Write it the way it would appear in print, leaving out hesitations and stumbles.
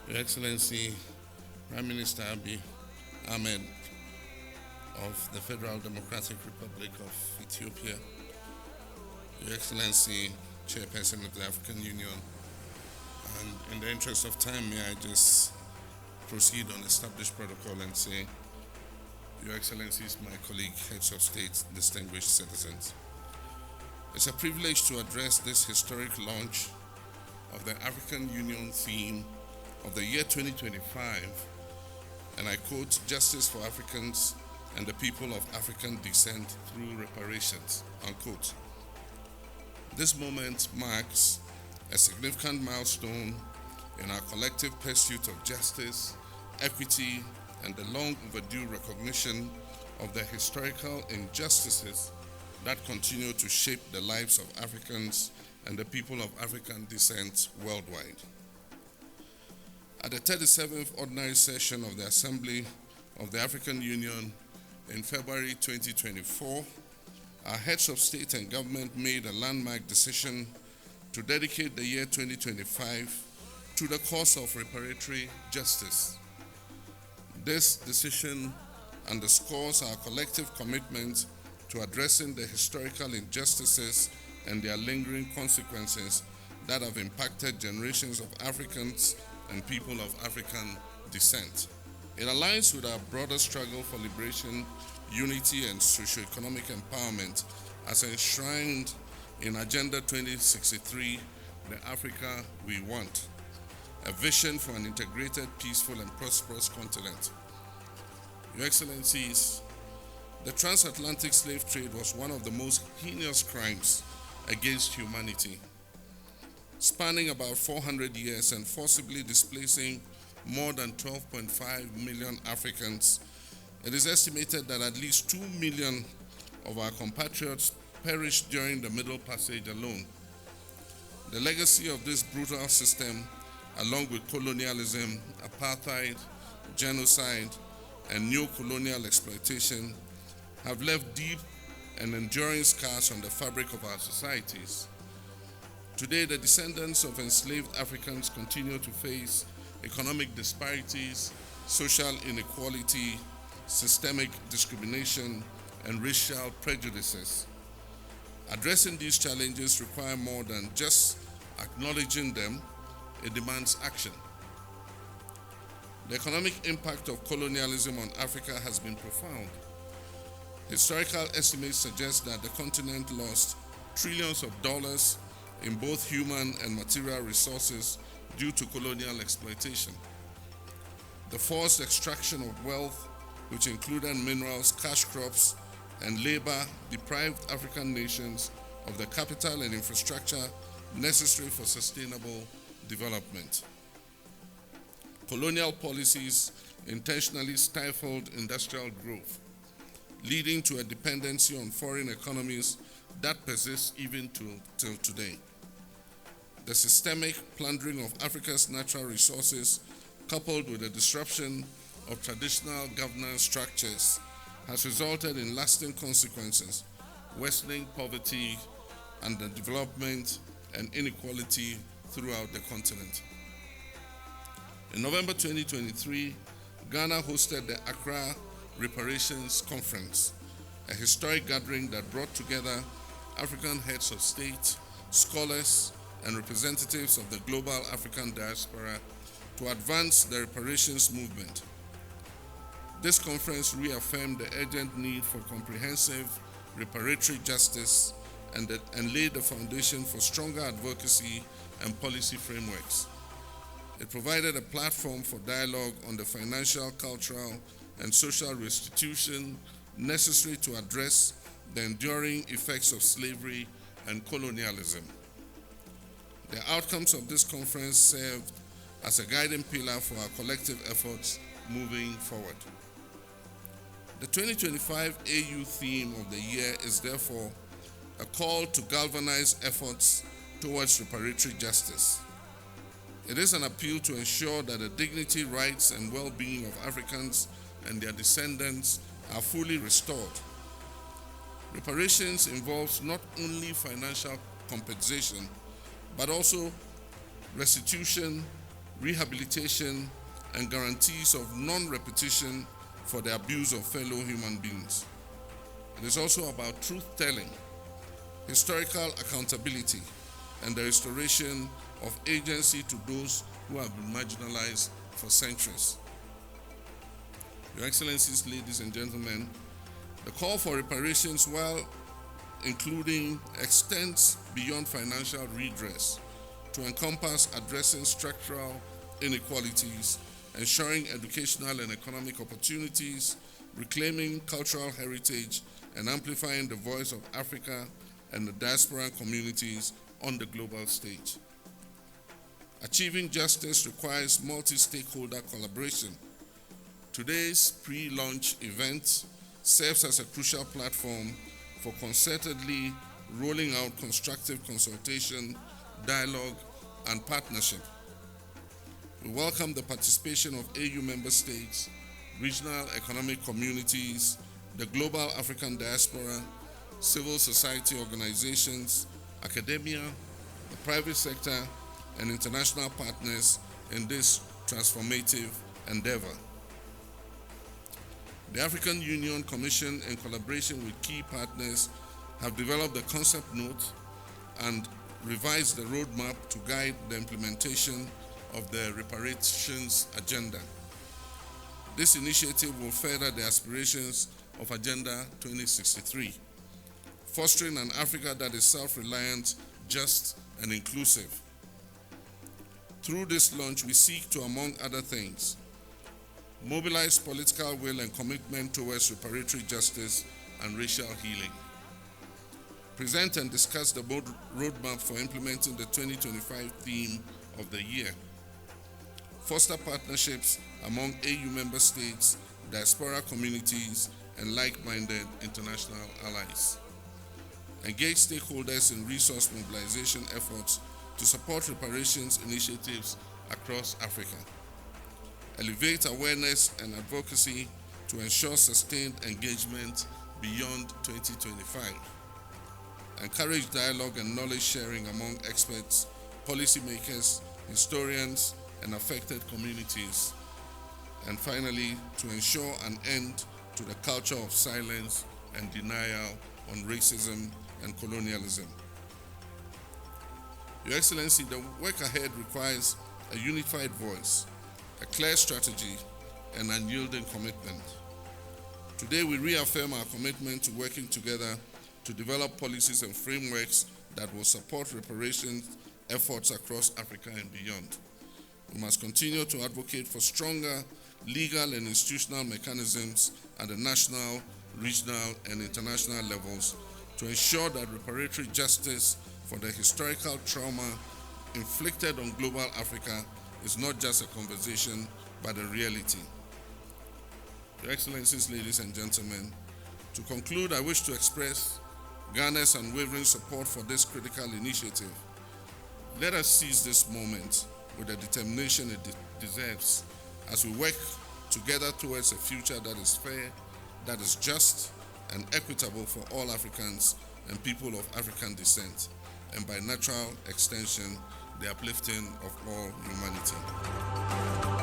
Your Excellency, Prime Minister Abiy Ahmed of the Federal Democratic Republic of Ethiopia, Your Excellency, Chairperson of the African Union, and in the interest of time, may I just proceed on established protocol and say, Your Excellencies, my colleague, heads of state, distinguished citizens. It's a privilege to address this historic launch of the African Union theme of the year 2025, and I quote, "Justice for Africans and the people of African descent through reparations," unquote. This moment marks a significant milestone in our collective pursuit of justice, equity, and the long overdue recognition of the historical injustices that continue to shape the lives of Africans and the people of African descent worldwide. At the 37th Ordinary Session of the Assembly of the African Union in February 2024, our heads of state and government made a landmark decision to dedicate the year 2025 to the cause of reparatory justice. This decision underscores our collective commitment to addressing the historical injustices and their lingering consequences that have impacted generations of Africans and people of African descent. It aligns with our broader struggle for liberation, unity, and socio-economic empowerment as enshrined in Agenda 2063, the Africa we want, a vision for an integrated, peaceful, and prosperous continent. Your Excellencies, the transatlantic slave trade was one of the most heinous crimes against humanity. Spanning about 400 years and forcibly displacing more than 12.5 million Africans, it is estimated that at least 2 million of our compatriots perished during the Middle Passage alone. The legacy of this brutal system, along with colonialism, apartheid, genocide, and neo-colonial exploitation, have left deep and enduring scars on the fabric of our societies. Today, the descendants of enslaved Africans continue to face economic disparities, social inequality, systemic discrimination, and racial prejudices. Addressing these challenges require more than just acknowledging them. It demands action. The economic impact of colonialism on Africa has been profound. Historical estimates suggest that the continent lost trillions of dollars in both human and material resources due to colonial exploitation. The forced extraction of wealth, which included minerals, cash crops, and labor, deprived African nations of the capital and infrastructure necessary for sustainable development. Colonial policies intentionally stifled industrial growth, leading to a dependency on foreign economies that persists even till today. The systemic plundering of Africa's natural resources, coupled with the disruption of traditional governance structures, has resulted in lasting consequences, worsening poverty, underdevelopment, and inequality throughout the continent. In November 2023, Ghana hosted the Accra Reparations Conference, a historic gathering that brought together African heads of state, scholars, and representatives of the global African diaspora to advance the reparations movement. This conference reaffirmed the urgent need for comprehensive reparatory justice and laid the foundation for stronger advocacy and policy frameworks. It provided a platform for dialogue on the financial, cultural, and social restitution necessary to address the enduring effects of slavery and colonialism. The outcomes of this conference served as a guiding pillar for our collective efforts moving forward. The 2025 AU theme of the year is therefore a call to galvanize efforts towards reparatory justice. It is an appeal to ensure that the dignity, rights, and well-being of Africans and their descendants are fully restored. Reparations involves not only financial compensation, but also restitution, rehabilitation, and guarantees of non-repetition for the abuse of fellow human beings. It is also about truth-telling, historical accountability, and the restoration of agency to those who have been marginalized for centuries. Your Excellencies, ladies and gentlemen, the call for reparations, while including, extends beyond financial redress to encompass addressing structural inequalities, ensuring educational and economic opportunities, reclaiming cultural heritage, and amplifying the voice of Africa and the diaspora communities on the global stage. Achieving justice requires multi-stakeholder collaboration. Today's pre-launch event serves as a crucial platform for concertedly rolling out constructive consultation, dialogue, and partnership. We welcome the participation of AU member states, regional economic communities, the global African diaspora, civil society organizations, academia, the private sector, and international partners in this transformative endeavor. The African Union Commission, in collaboration with key partners, have developed the concept note and revised the roadmap to guide the implementation of the reparations agenda. This initiative will further the aspirations of Agenda 2063, fostering an Africa that is self-reliant, just, and inclusive. Through this launch, we seek to, among other things, mobilize political will and commitment towards reparatory justice and racial healing. Present and discuss the roadmap for implementing the 2025 theme of the year. Foster partnerships among AU member states, diaspora communities, and like-minded international allies. Engage stakeholders in resource mobilization efforts to support reparations initiatives across Africa. Elevate awareness and advocacy to ensure sustained engagement beyond 2025. Encourage dialogue and knowledge sharing among experts, policymakers, historians, and affected communities. And finally, to ensure an end to the culture of silence and denial on racism and colonialism. Your Excellency, the work ahead requires a unified voice, a clear strategy, and unyielding commitment. Today, we reaffirm our commitment to working together to develop policies and frameworks that will support reparations efforts across Africa and beyond. We must continue to advocate for stronger legal and institutional mechanisms at the national, regional, and international levels to ensure that reparatory justice for the historical trauma inflicted on global Africa is not just a conversation, but a reality. Your Excellencies, ladies and gentlemen, to conclude, I wish to express Ghana's unwavering support for this critical initiative. Let us seize this moment with the determination it deserves as we work together towards a future that is fair, that is just, and equitable for all Africans and people of African descent, and by natural extension, the uplifting of all humanity.